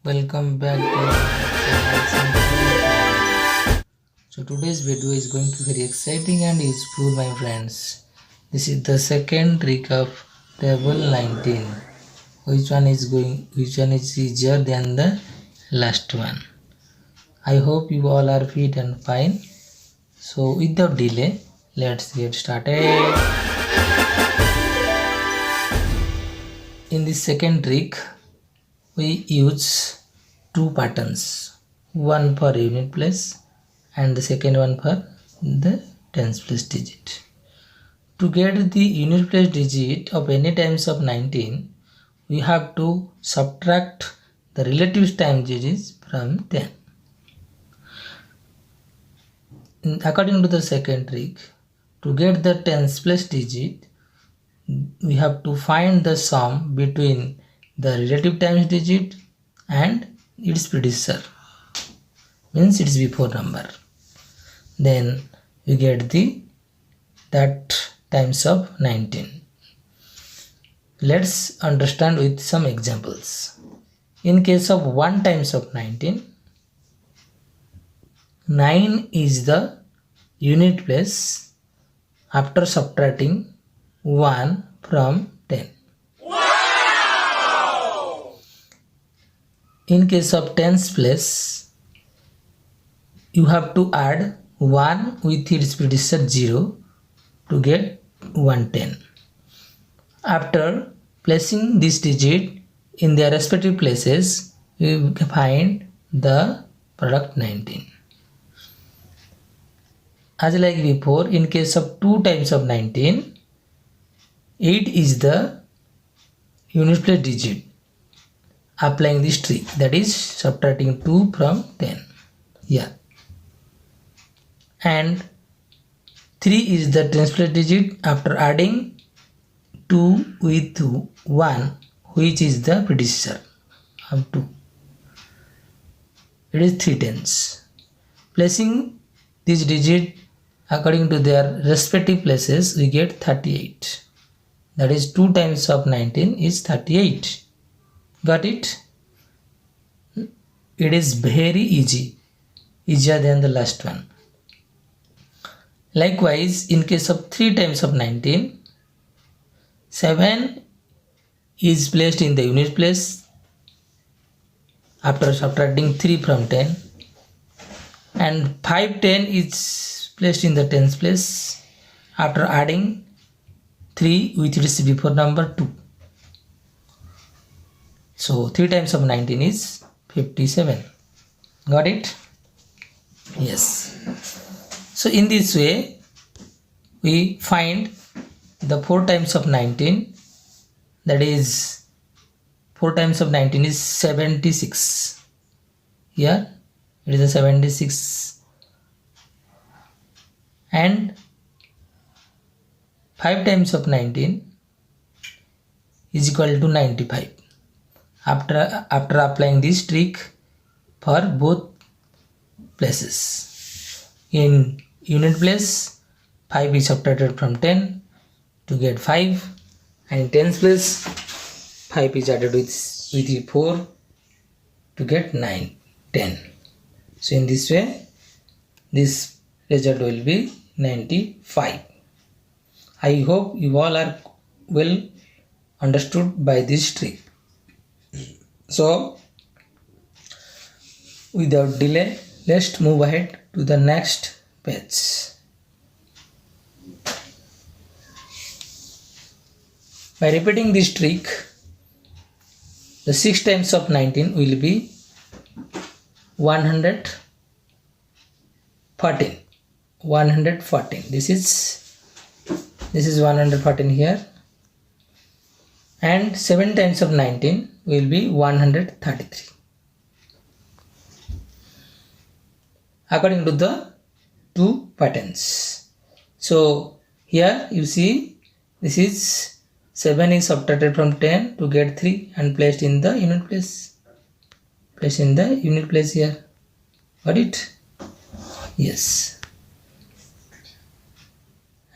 Welcome back to our channel. So today's video is going to be very exciting and useful, my friends. This is the second trick of table 19. Which one is easier than the last one? I hope you all are fit and fine. So without delay, let's get started. In this second trick, we use two patterns, one for unit place and the second one for the tens place digit. To get the unit place digit of any times of 19, we have to subtract the relative times digits from 10. According to the second trick, to get the tens place digit, we have to find the sum between the relative times digit and its predecessor, means its before number. Then we get that times of 19. Let's understand with some examples. In case of 1 times of 19, 9 is the unit place after subtracting 1 from 10. In case of tens place, you have to add 1 with its predecessor 0 to get 110. After placing this digit in their respective places, we find the product 19. As like before, in case of 2 times of 19, 8 is the unit place digit. Applying this trick, that is subtracting 2 from 10. Yeah. And 3 is the tens place digit after adding 2 with 1, which is the predecessor of 2. It is 3 tens. Placing this digit according to their respective places, we get 38. That is 2 times of 19 is 38. Got it? It is very easy, easier than the last one. Likewise, in case of 3 times of 19, 7 is placed in the unit place after subtracting 3 from 10, and 510 is placed in the tens place after adding 3 with its before number 2. So 3 times of 19 is 57. Got it? Yes. So in this way, we find the 4 times of 19, that is 4 times of 19 is 76. Here it is a 76. And 5 times of 19 is equal to 95. After applying this trick for both places. In unit place, 5 is subtracted from 10 to get 5, and in tens place, 5 is added with 4 to get 9, 10. So in this way, this result will be 95. I hope you all are well understood by this trick. So without delay, let's move ahead to the next page. By repeating this trick, the 6 times of 19 will be 114. 114. This is 114 here. And 7 times of 19 will be 133. According to the two patterns. So here you see, this is 7 is subtracted from 10 to get 3 and placed in the unit place. Placed in the unit place here. Got it? Yes.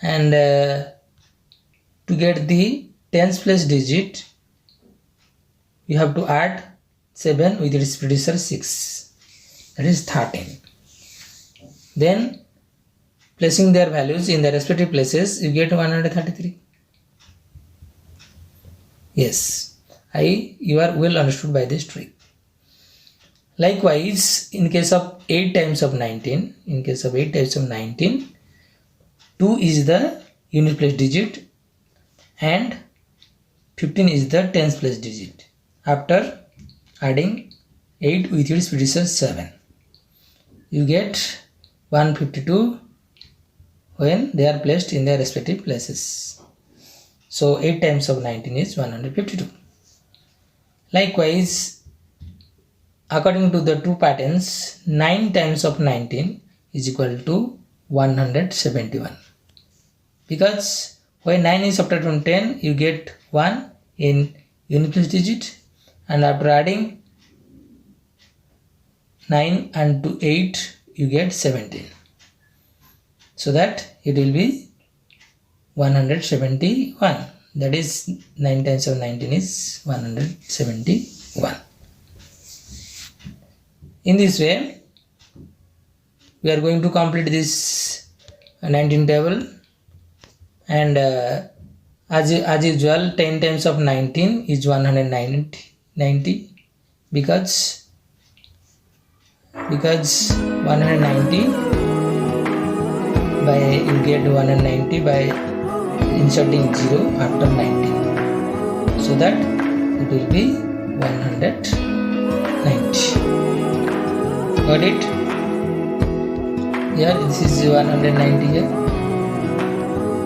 And to get the tens place digit, you have to add 7 with its predecessor 6, that is 13. Then placing their values in their respective places, you get 133. Yes, you are well understood by this trick. Likewise, in case of 8 times of 19, 2 is the unit place digit and 15 is the tens place digit. After adding 8 with its predecessor 7, you get 152 when they are placed in their respective places. So 8 times of 19 is 152. Likewise, according to the two patterns, 9 times of 19 is equal to 171. Because when 9 is subtracted from 10, you get 1 in unit place digit, and after adding 9 and to 8, you get 17. So that it will be 171. That is 9 times of 19 is 171. In this way, we are going to complete this 19 table, and as usual, 10 times of 19 is 190 because 190 by you get 190 by inserting 0 after 19, so that it will be 190. Got it? Here this is 190 here.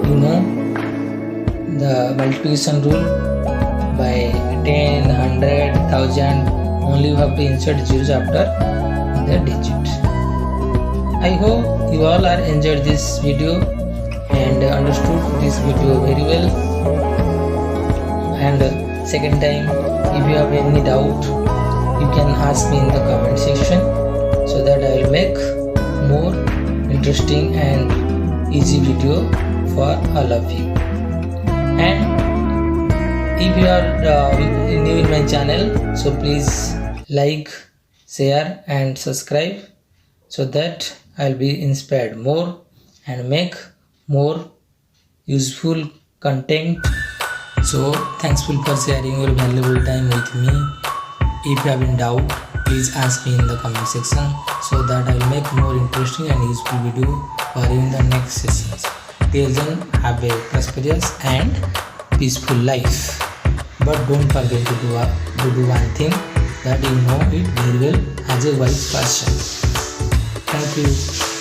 You know the multiplication rule by 10, 100, 1000, only you have to insert zeros after the digit. I hope you all are enjoyed this video and understood this video very well. And second time, if you have any doubt, you can ask me in the comment section, so that I will make more interesting and easy video for all of you. And if you are new in my channel, so please like, share and subscribe, so that I will be inspired more and make more useful content. So thankful for sharing your valuable time with me. If you have any doubt, please ask me in the comment section, so that I will make more interesting and useful video for you in the next sessions. Till then, have a prosperous and peaceful life. But don't forget to do one thing, that you know it very well as a wise person. Thank you.